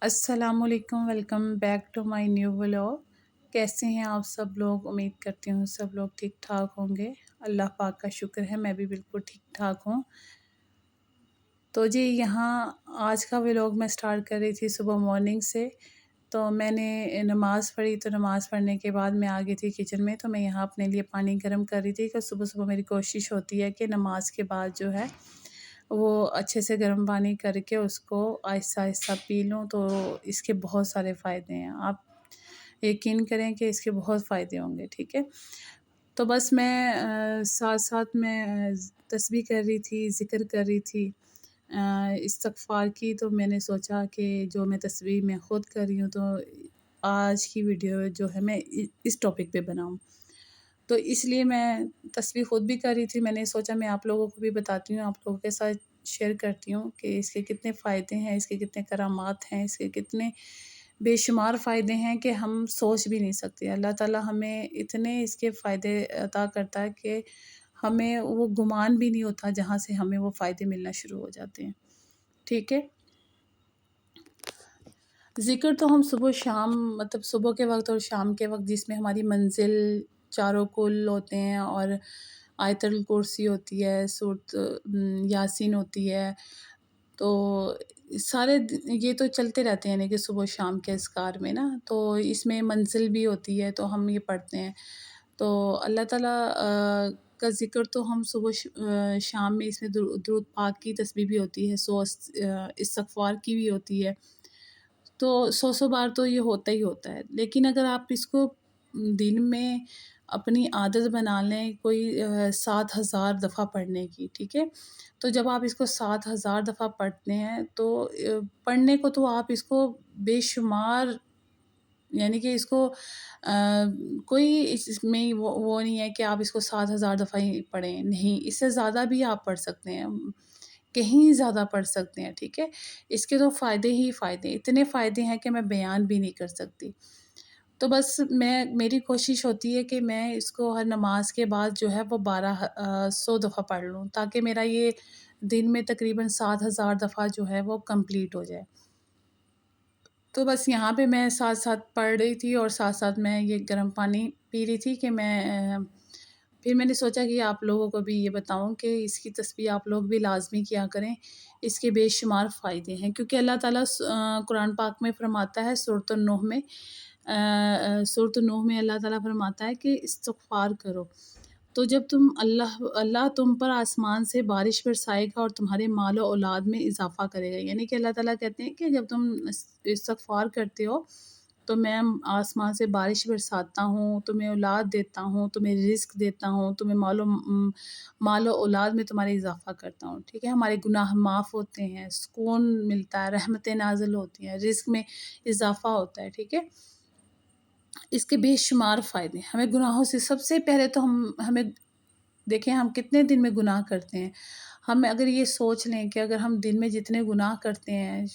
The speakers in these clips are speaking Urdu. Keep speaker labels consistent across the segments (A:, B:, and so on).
A: السلام علیکم، welcome back to my new vlog. کیسے ہیں آپ سب لوگ؟ امید کرتی ہوں سب لوگ ٹھیک ٹھاک ہوں گے۔ اللہ پاک کا شکر ہے، میں بھی بالکل ٹھیک ٹھاک ہوں۔ تو جی یہاں آج کا ولاگ میں سٹارٹ کر رہی تھی صبح مارننگ سے۔ تو میں نے نماز پڑھی، تو نماز پڑھنے کے بعد میں آ گئی تھی کچن میں، تو میں یہاں اپنے لیے پانی گرم کر رہی تھی کہ صبح صبح میری کوشش ہوتی ہے کہ نماز کے بعد جو ہے وہ اچھے سے گرم پانی کر کے اس کو آہستہ آہستہ پی لوں، تو اس کے بہت سارے فائدے ہیں۔ آپ یقین کریں کہ اس کے بہت فائدے ہوں گے، ٹھیک ہے۔ تو بس میں ساتھ ساتھ میں تسبیح کر رہی تھی، ذکر کر رہی تھی استغفار کی۔ تو میں نے سوچا کہ جو میں تسبیح میں خود کر رہی ہوں، تو آج کی ویڈیو جو ہے میں اس ٹاپک پہ بناؤں، تو اس لیے میں تسبیح خود بھی کر رہی تھی۔ میں نے سوچا میں آپ لوگوں کو بھی بتاتی ہوں، آپ لوگوں کے ساتھ شیئر کرتی ہوں کہ اس کے کتنے فائدے ہیں، اس کے کتنے کرامات ہیں، اس کے کتنے بے شمار فائدے ہیں کہ ہم سوچ بھی نہیں سکتے۔ اللہ تعالیٰ ہمیں اتنے اس کے فائدے عطا کرتا ہے کہ ہمیں وہ گمان بھی نہیں ہوتا جہاں سے ہمیں وہ فائدے ملنا شروع ہو جاتے ہیں، ٹھیک ہے۔ ذکر تو ہم صبح شام، مطلب صبح کے وقت اور شام کے وقت، جس میں ہماری منزل چاروں کل ہوتے ہیں اور آیت الکرسی ہوتی ہے، سورۃ یاسین ہوتی ہے، تو سارے یہ تو چلتے رہتے ہیں، یعنی کہ صبح شام کے اذکار میں نا، تو اس میں منزل بھی ہوتی ہے تو ہم یہ پڑھتے ہیں۔ تو اللہ تعالیٰ کا ذکر تو ہم صبح شام میں، اس میں درود پاک کی تسبیح بھی ہوتی ہے، استغفار کی بھی ہوتی ہے، تو 100 بار تو یہ ہوتا ہی ہوتا ہے۔ لیکن اگر آپ اس کو دن میں اپنی عادت بنا لیں، کوئی 7,000 دفعہ پڑھنے کی، ٹھیک ہے، تو جب آپ اس کو 7,000 دفعہ پڑھتے ہیں تو پڑھنے کو تو آپ اس کو بے شمار، یعنی کہ اس کو کوئی اس میں وہ نہیں ہے کہ آپ اس کو 7,000 دفعہ ہی پڑھیں، نہیں، اس سے زیادہ بھی آپ پڑھ سکتے ہیں، کہیں زیادہ پڑھ سکتے ہیں، ٹھیک ہے۔ اس کے تو فائدے ہی فائدے، اتنے فائدے ہیں کہ میں بیان بھی نہیں کر سکتی۔ تو بس میری کوشش ہوتی ہے کہ میں اس کو ہر نماز کے بعد جو ہے وہ 1,200 دفعہ پڑھ لوں، تاکہ میرا یہ دن میں تقریباً 7,000 دفعہ جو ہے وہ کمپلیٹ ہو جائے۔ تو بس یہاں پہ میں ساتھ ساتھ پڑھ رہی تھی اور ساتھ ساتھ میں یہ گرم پانی پی رہی تھی کہ پھر میں نے سوچا کہ آپ لوگوں کو بھی یہ بتاؤں کہ اس کی تسبیح آپ لوگ بھی لازمی کیا کریں، اس کے بے شمار فائدے ہیں، کیونکہ اللہ تعالیٰ قرآن پاک میں فرماتا ہے، سورۃ النوح میں اللہ تعالیٰ فرماتا ہے کہ استغفار کرو، تو جب اللہ تم پر آسمان سے بارش برسائے گا اور تمہارے مال و اولاد میں اضافہ کرے گا، یعنی کہ اللہ تعالیٰ کہتے ہیں کہ جب تم استغفار کرتے ہو تو میں آسمان سے بارش برساتا ہوں، تمہیں اولاد دیتا ہوں، تمہیں رزق دیتا ہوں، تمہیں مال و اولاد میں تمہارے اضافہ کرتا ہوں، ٹھیک ہے۔ ہمارے گناہ معاف ہوتے ہیں، سکون ملتا ہے، رحمتیں نازل ہوتی ہیں، رزق میں اضافہ ہوتا ہے، ٹھیک ہے۔ اس کے بے شمار فائدے، ہمیں گناہوں سے، سب سے پہلے تو ہمیں دیکھیں ہم کتنے دن میں گناہ کرتے ہیں۔ ہم اگر یہ سوچ لیں کہ اگر ہم دن میں جتنے گناہ کرتے ہیں،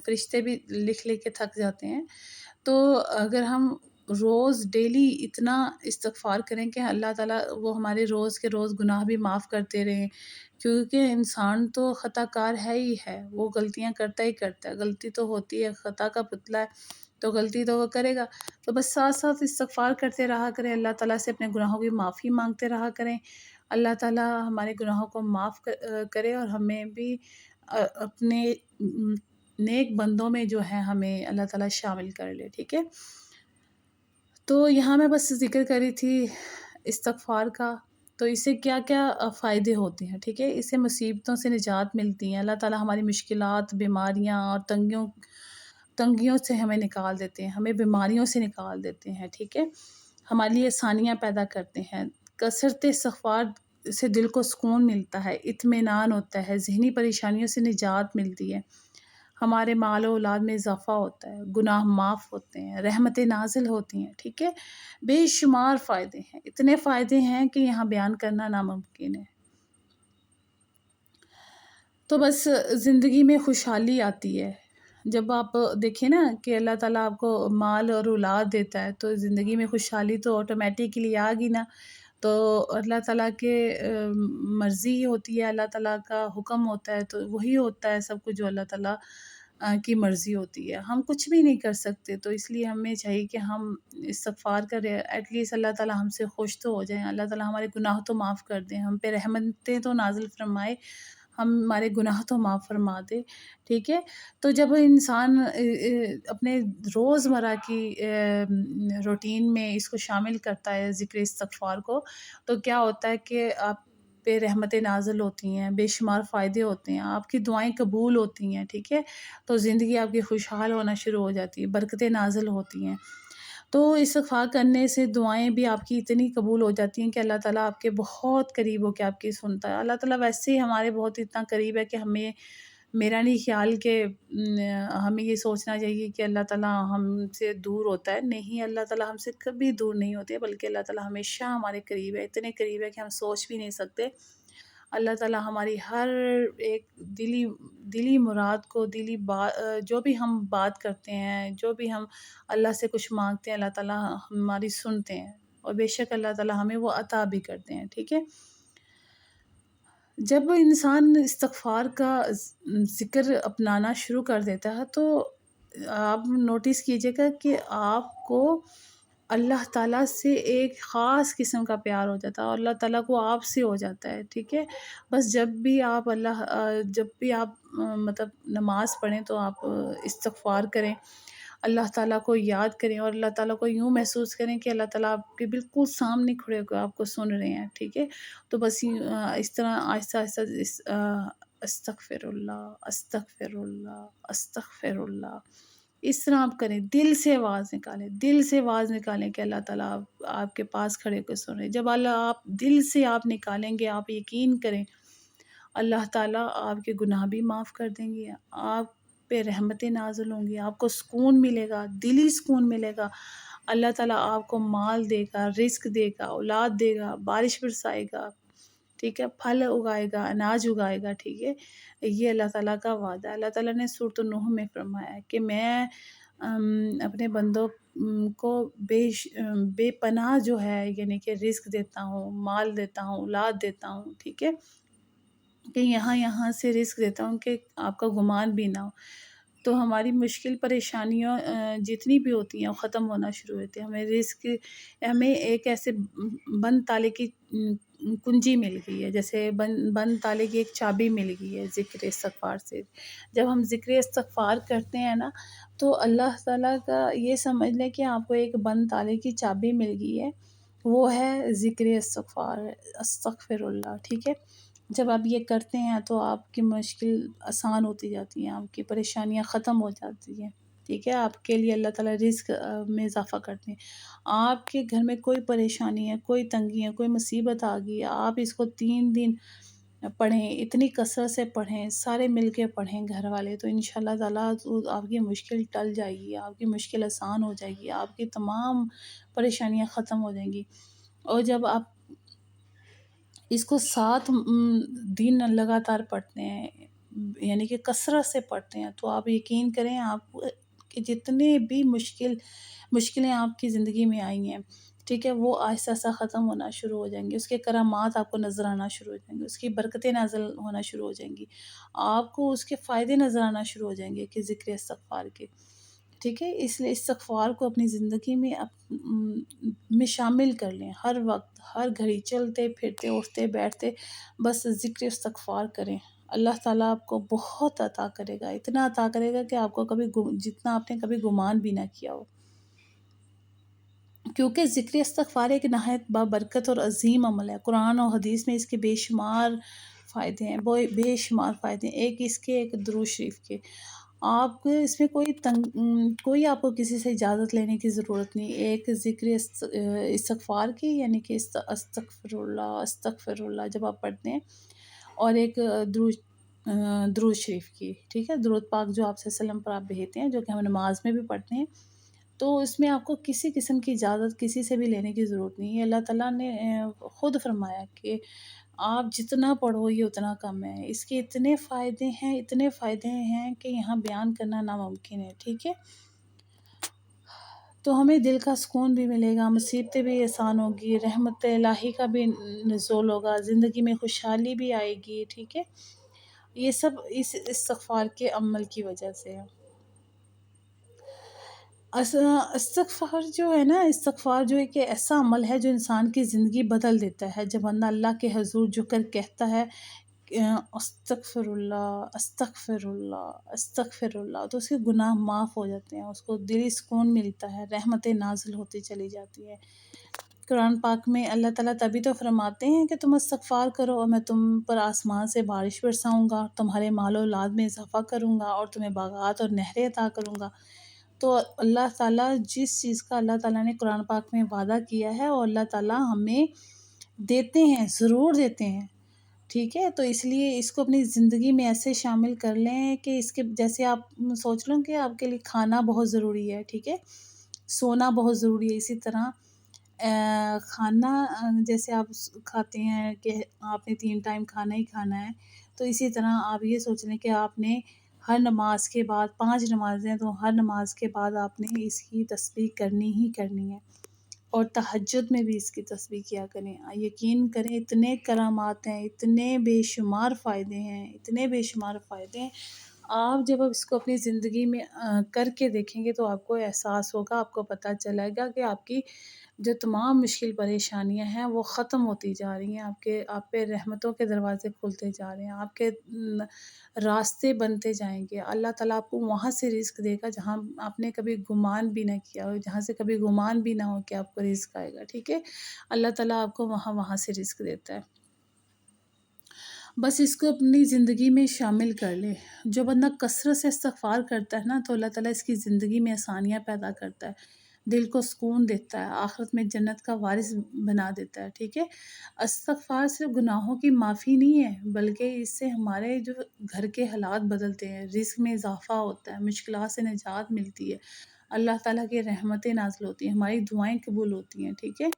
A: فرشتے بھی لکھ کے تھک جاتے ہیں، تو اگر ہم روز ڈیلی اتنا استغفار کریں کہ اللہ تعالیٰ وہ ہمارے روز کے روز گناہ بھی معاف کرتے رہیں، کیونکہ انسان تو خطا کار ہے ہی ہے، وہ غلطیاں کرتا ہی کرتا ہے، غلطی تو ہوتی ہے، خطا کا پتلا ہے تو غلطی تو وہ کرے گا۔ تو بس ساتھ ساتھ استغفار کرتے رہا کریں، اللہ تعالیٰ سے اپنے گناہوں کی معافی مانگتے رہا کریں، اللہ تعالیٰ ہمارے گناہوں کو معاف کرے اور ہمیں بھی اپنے نیک بندوں میں جو ہے ہمیں اللہ تعالیٰ شامل کر لے، ٹھیک ہے۔ تو یہاں میں بس ذکر کر رہی تھی استغفار کا، تو اس سے کیا کیا فائدے ہوتے ہیں، ٹھیک ہے۔ اس سے مصیبتوں سے نجات ملتی ہیں، اللہ تعالیٰ ہماری مشکلات، بیماریاں اور تنگیوں سے ہمیں نکال دیتے ہیں، ہمیں بیماریوں سے نکال دیتے ہیں، ٹھیک ہے، ہمارے لیے آسانیاں پیدا کرتے ہیں۔ کثرت استغفار سے دل کو سکون ملتا ہے، اطمینان ہوتا ہے، ذہنی پریشانیوں سے نجات ملتی ہے، ہمارے مال و اولاد میں اضافہ ہوتا ہے، گناہ معاف ہوتے ہیں، رحمتیں نازل ہوتی ہیں، ٹھیک ہے۔ بے شمار فائدے ہیں، اتنے فائدے ہیں کہ یہاں بیان کرنا ناممکن ہے۔ تو بس زندگی میں خوشحالی آتی ہے جب آپ دیکھیں نا کہ اللہ تعالیٰ آپ کو مال اور اولاد دیتا ہے، تو زندگی میں خوشحالی تو آٹومیٹکلی آ گی نا۔ تو اللہ تعالیٰ کے مرضی ہوتی ہے، اللہ تعالیٰ کا حکم ہوتا ہے، تو وہی ہوتا ہے سب کچھ جو اللہ تعالیٰ کی مرضی ہوتی ہے، ہم کچھ بھی نہیں کر سکتے۔ تو اس لیے ہمیں چاہیے کہ ہم استغفار کریں، ایٹ لیسٹ اللہ تعالیٰ ہم سے خوش تو ہو جائیں، اللہ تعالیٰ ہمارے گناہ تو معاف کر دیں، ہم پہ رحمتیں تو نازل فرمائے، ہمارے گناہ تو معاف فرما دے، ٹھیک ہے؟ تو جب انسان اپنے روزمرہ کی روٹین میں اس کو شامل کرتا ہے ذکر استغفار کو، تو کیا ہوتا ہے کہ آپ پہ رحمتیں نازل ہوتی ہیں، بے شمار فائدے ہوتے ہیں، آپ کی دعائیں قبول ہوتی ہیں، ٹھیک ہے؟ تو زندگی آپ کی خوشحال ہونا شروع ہو جاتی ہے، برکتیں نازل ہوتی ہیں۔ تو استغفار کرنے سے دعائیں بھی آپ کی اتنی قبول ہو جاتی ہیں کہ اللہ تعالیٰ آپ کے بہت قریب ہو کے آپ کی سنتا ہے۔ اللہ تعالیٰ ویسے ہی ہمارے بہت اتنا قریب ہے کہ ہمیں، میرا نہیں خیال کہ ہمیں یہ سوچنا چاہیے کہ اللہ تعالیٰ ہم سے دور ہوتا ہے، نہیں، اللہ تعالیٰ ہم سے کبھی دور نہیں ہوتے، بلکہ اللہ تعالیٰ ہمیشہ ہمارے قریب ہے، اتنے قریب ہے کہ ہم سوچ بھی نہیں سکتے۔ اللہ تعالیٰ ہماری ہر ایک دلی مراد کو، جو بھی ہم بات کرتے ہیں، جو بھی ہم اللہ سے کچھ مانگتے ہیں، اللہ تعالیٰ ہماری سنتے ہیں، اور بے شک اللہ تعالیٰ ہمیں وہ عطا بھی کرتے ہیں، ٹھیک ہے؟ جب انسان استغفار کا ذکر اپنانا شروع کر دیتا ہے تو آپ نوٹس کیجیے گا کہ آپ کو اللہ تعالیٰ سے ایک خاص قسم کا پیار ہو جاتا ہے، اور اللہ تعالیٰ کو آپ سے ہو جاتا ہے، ٹھیک ہے؟ بس جب بھی آپ مطلب نماز پڑھیں تو آپ استغفار کریں، اللہ تعالیٰ کو یاد کریں، اور اللہ تعالیٰ کو یوں محسوس کریں کہ اللہ تعالیٰ آپ کے بالکل سامنے کھڑے ہو کے آپ کو سن رہے ہیں، ٹھیک ہے؟ تو بس اس طرح آہستہ آہستہ استغفر اللہ، استغفر اللہ، استغفر اللہ، اس طرح آپ کریں، دل سے آواز نکالیں، دل سے آواز نکالیں کہ اللہ تعالیٰ آپ کے پاس کھڑے ہو کے سن رہے ہیں۔ جب آپ دل سے آپ نکالیں گے، آپ یقین کریں، اللہ تعالیٰ آپ کے گناہ بھی معاف کر دیں گے، آپ پہ رحمتیں نازل ہوں گی، آپ کو سکون ملے گا، دلی سکون ملے گا، اللہ تعالیٰ آپ کو مال دے گا، رزق دے گا، اولاد دے گا، بارش برسائے گا، ٹھیک ہے؟ پھل اگائے گا، اناج اگائے گا، ٹھیک ہے؟ یہ اللہ تعالیٰ کا وعدہ ہے۔ اللہ تعالیٰ نے سورۃ النحل میں فرمایا ہے کہ میں اپنے بندوں کو بے پناہ جو ہے، یعنی کہ رزق دیتا ہوں، مال دیتا ہوں، اولاد دیتا ہوں، ٹھیک ہے؟ کہ یہاں سے رزق دیتا ہوں کہ آپ کا گمان بھی نہ ہو۔ تو ہماری مشکل پریشانیوں جتنی بھی ہوتی ہیں وہ ختم ہونا شروع ہوتی ہیں، ہمیں ایک ایسے بند تالے کی کنجی مل گئی ہے، جیسے بند تالے کی ایک چابی مل گئی ہے ذکر استغفار سے۔ جب ہم ذکر استغفار کرتے ہیں نا، تو اللہ تعالیٰ کا یہ سمجھ لیں کہ آپ کو ایک بند تالے کی چابی مل گئی ہے، وہ ہے ذکر استغفار، استغفر اللہ، ٹھیک ہے؟ جب آپ یہ کرتے ہیں تو آپ کی مشکل آسان ہوتی جاتی ہیں، آپ کی پریشانیاں ختم ہو جاتی ہیں، ٹھیک ہے؟ آپ کے لیے اللہ تعالیٰ رزق میں اضافہ کرتے ہیں۔ آپ کے گھر میں کوئی پریشانی ہے، کوئی تنگی ہے، کوئی مصیبت آ گئی ہے، آپ اس کو 3 دن پڑھیں، اتنی کثرت سے پڑھیں، سارے مل کے پڑھیں گھر والے، تو انشاءاللہ تعالیٰ آپ کی مشکل ٹل جائے گی، آپ کی مشکل آسان ہو جائے گی، آپ کی تمام پریشانیاں ختم ہو جائیں گی۔ اور جب آپ اس کو 7 دن لگاتار پڑھتے ہیں، یعنی کہ کثرت سے پڑھتے ہیں، تو آپ یقین کریں، آپ کہ جتنے بھی مشکلیں آپ کی زندگی میں آئی ہیں، ٹھیک ہے، وہ آہستہ آہستہ ختم ہونا شروع ہو جائیں گی، اس کے کرامات آپ کو نظر آنا شروع ہو جائیں گے، اس کی برکتیں نازل ہونا شروع ہو جائیں گی، آپ کو اس کے فائدے نظر آنا شروع ہو جائیں گے کہ ذکر استغفار کے، ٹھیک ہے؟ اس لیے استغفار کو اپنی زندگی میں شامل کر لیں، ہر وقت، ہر گھڑی، چلتے پھرتے، اٹھتے بیٹھتے، بس ذکر استغفار کریں، اللہ تعالیٰ آپ کو بہت عطا کرے گا، اتنا عطا کرے گا کہ آپ کو جتنا آپ نے کبھی گمان بھی نہ کیا ہو، کیونکہ ذکر استغفار ایک نہایت بابرکت اور عظیم عمل ہے۔ قرآن و حدیث میں اس کے بے شمار فائدے ہیں، بے شمار فائدے ہیں، ایک درود شریف کے، آپ کو اس میں کوئی آپ کو کسی سے اجازت لینے کی ضرورت نہیں، ایک ذکر استغفار کی، یعنی کہ استغفر اللہ، استغفر اللہ جب آپ پڑھتے ہیں، اور ایک درود شریف کی، ٹھیک ہے؟ درود پاک جو آپ صلی اللہ علیہ وسلم پر آپ بھیجتے ہیں، جو کہ ہم نماز میں بھی پڑھتے ہیں، تو اس میں آپ کو کسی قسم کی اجازت کسی سے بھی لینے کی ضرورت نہیں ہے۔ اللہ تعالیٰ نے خود فرمایا کہ آپ جتنا پڑھو یہ اتنا کم ہے، اس کے اتنے فائدے ہیں کہ یہاں بیان کرنا ناممکن ہے، ٹھیک ہے؟ تو ہمیں دل کا سکون بھی ملے گا، مصیبتیں بھی آسان ہوگی، رحمت الہی کا بھی نزول ہوگا، زندگی میں خوشحالی بھی آئے گی، ٹھیک ہے؟ یہ سب اس استغفار کے عمل کی وجہ سے ہے۔ استغفار جو ہے نا، استغفار جو ایک ایسا عمل ہے جو انسان کی زندگی بدل دیتا ہے۔ جب بندہ اللہ کے حضور جھک کر کہتا ہے کہ استغفر اللہ استغفر اللہ استغفر اللہ، تو اس کے گناہ معاف ہو جاتے ہیں، اس کو دلی سکون ملتا ہے، رحمتیں نازل ہوتی چلی جاتی ہیں۔ قرآن پاک میں اللہ تعالیٰ تبھی تو فرماتے ہیں کہ تم استغفار کرو اور میں تم پر آسمان سے بارش برساؤں گا، تمہارے مال و اولاد میں اضافہ کروں گا اور تمہیں باغات اور نہریں عطا کروں گا۔ تو اللہ تعالیٰ جس چیز کا اللہ تعالیٰ نے قرآن پاک میں وعدہ کیا ہے، اور اللہ تعالیٰ ہمیں دیتے ہیں، ضرور دیتے ہیں، ٹھیک ہے؟ تو اس لیے اس کو اپنی زندگی میں ایسے شامل کر لیں کہ اس کے جیسے آپ سوچ لوں کہ آپ کے لیے کھانا بہت ضروری ہے، ٹھیک ہے؟ سونا بہت ضروری ہے، اسی طرح کھانا جیسے آپ کھاتے ہیں کہ آپ نے 3 ٹائم کھانا ہی کھانا ہے، تو اسی طرح آپ یہ سوچ لیں کہ آپ نے ہر نماز کے بعد 5 نمازیں ہیں، تو ہر نماز کے بعد آپ نے اس کی تسبیح کرنی ہی کرنی ہے، اور تہجد میں بھی اس کی تسبیح کیا کریں۔ یقین کریں اتنے کرامات ہیں، اتنے بے شمار فائدے ہیں، اتنے بے شمار فائدے ہیں۔ آپ جب اس کو اپنی زندگی میں کر کے دیکھیں گے تو آپ کو احساس ہوگا، آپ کو پتہ چلے گا کہ آپ کی جو تمام مشکل پریشانیاں ہیں وہ ختم ہوتی جا رہی ہیں، آپ پہ رحمتوں کے دروازے کھلتے جا رہے ہیں، آپ کے راستے بنتے جائیں گے۔ اللہ تعالیٰ آپ کو وہاں سے رزق دے گا جہاں آپ نے کبھی گمان بھی نہ کیا ہو، جہاں سے کبھی گمان بھی نہ ہو کہ آپ کو رزق آئے گا، ٹھیک ہے؟ اللہ تعالیٰ آپ کو وہاں سے رزق دیتا ہے۔ بس اس کو اپنی زندگی میں شامل کر لے۔ جو بندہ کثرت سے استغفار کرتا ہے نا، تو اللہ تعالیٰ اس کی زندگی میں آسانیاں پیدا کرتا ہے، دل کو سکون دیتا ہے، آخرت میں جنت کا وارث بنا دیتا ہے، ٹھیک ہے؟ استغفار صرف گناہوں کی معافی نہیں ہے، بلکہ اس سے ہمارے جو گھر کے حالات بدلتے ہیں، رزق میں اضافہ ہوتا ہے، مشکلات سے نجات ملتی ہے، اللہ تعالیٰ کی رحمتیں نازل ہوتی ہیں، ہماری دعائیں قبول ہوتی ہیں، ٹھیک ہے؟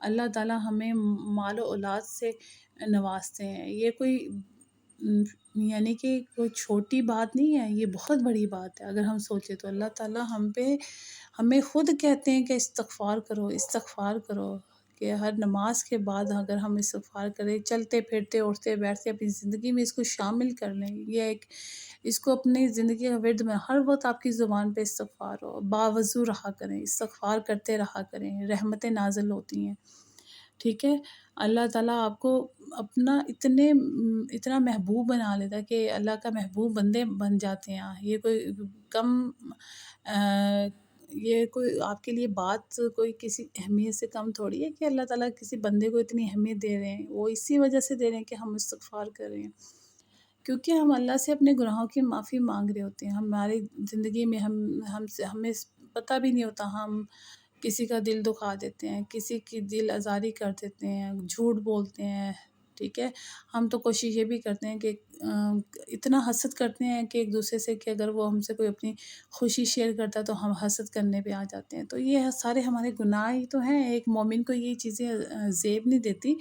A: اللہ تعالیٰ ہمیں مال و اولاد سے نوازتے ہیں۔ یہ کوئی یعنی کہ کوئی چھوٹی بات نہیں ہے، یہ بہت بڑی بات ہے اگر ہم سوچیں تو۔ اللہ تعالیٰ ہمیں خود کہتے ہیں کہ استغفار کرو، استغفار کرو، کہ ہر نماز کے بعد اگر ہم استغفار کریں، چلتے پھرتے اٹھتے بیٹھتے اپنی زندگی میں اس کو شامل کر لیں، اس کو اپنی زندگی کا ورد میں ہر وقت آپ کی زبان پہ استغفار ہو، باوضو رہا کریں، استغفار کرتے رہا کریں، رحمتیں نازل ہوتی ہیں، ٹھیک ہے؟ اللہ تعالیٰ آپ کو اپنا اتنا محبوب بنا لیتا ہے کہ اللہ کا محبوب بندے بن جاتے ہیں۔ یہ کوئی کم یہ کوئی آپ کے لیے بات کوئی کسی اہمیت سے کم تھوڑی ہے کہ اللہ تعالیٰ کسی بندے کو اتنی اہمیت دے رہے ہیں، وہ اسی وجہ سے دے رہے ہیں کہ ہم استغفار کر رہے ہیں، کیونکہ ہم اللہ سے اپنے گناہوں کی معافی مانگ رہے ہوتے ہیں۔ ہماری زندگی میں ہمیں پتہ بھی نہیں ہوتا، ہم کسی کا دل دکھا دیتے ہیں، کسی کی دل آزاری کر دیتے ہیں، جھوٹ بولتے ہیں، ٹھیک ہے؟ ہم تو کوشش یہ بھی کرتے ہیں کہ اتنا حسد کرتے ہیں کہ ایک دوسرے سے کہ اگر وہ ہم سے کوئی اپنی خوشی شیئر کرتا ہے تو ہم حسد کرنے پہ آ جاتے ہیں۔ تو یہ سارے ہمارے گناہ ہی تو ہیں۔ ایک مومن کو یہ چیزیں زیب نہیں دیتی،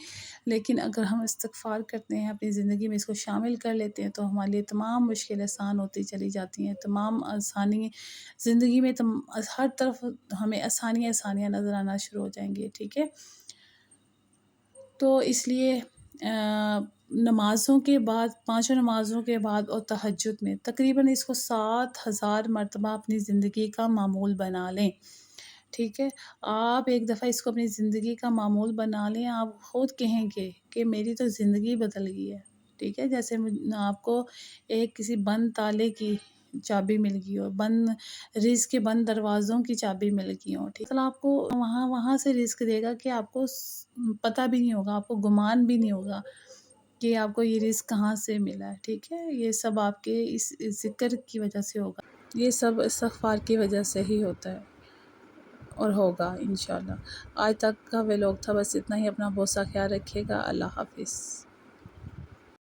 A: لیکن اگر ہم استغفار کرتے ہیں، اپنی زندگی میں اس کو شامل کر لیتے ہیں، تو ہمارے لیے تمام مشکلیں آسان ہوتی چلی جاتی ہیں، تمام آسانی زندگی میں ہر طرف ہمیں آسانیاں نظر آنا شروع ہو جائیں گی، ٹھیک ہے؟ تو اس لیے نمازوں کے بعد، 5 نمازوں کے بعد اور تہجد میں تقریباً اس کو 7000 مرتبہ اپنی زندگی کا معمول بنا لیں، ٹھیک ہے؟ آپ ایک دفعہ اس کو اپنی زندگی کا معمول بنا لیں، آپ خود کہیں گے کہ میری تو زندگی بدل گئی ہے، ٹھیک ہے؟ جیسے آپ کو کسی بند تالے کی چابی مل گئی ہو، رزق کے بند دروازوں کی چابی مل گئی ہو، ٹھیک ہے؟ آپ کو وہاں سے رزق دے گا کہ آپ کو پتہ بھی نہیں ہوگا، آپ کو گمان بھی نہیں ہوگا کہ آپ کو یہ رزق کہاں سے ملا ہے، ٹھیک ہے؟ یہ سب آپ کے اس ذکر کی وجہ سے ہوگا، یہ سب استغفار کی وجہ سے ہی ہوتا ہے اور ہوگا انشاءاللہ۔ آج تک کا ولاگ تھا، بس اتنا ہی۔ اپنا بہت سا خیال رکھیے گا۔ اللہ حافظ۔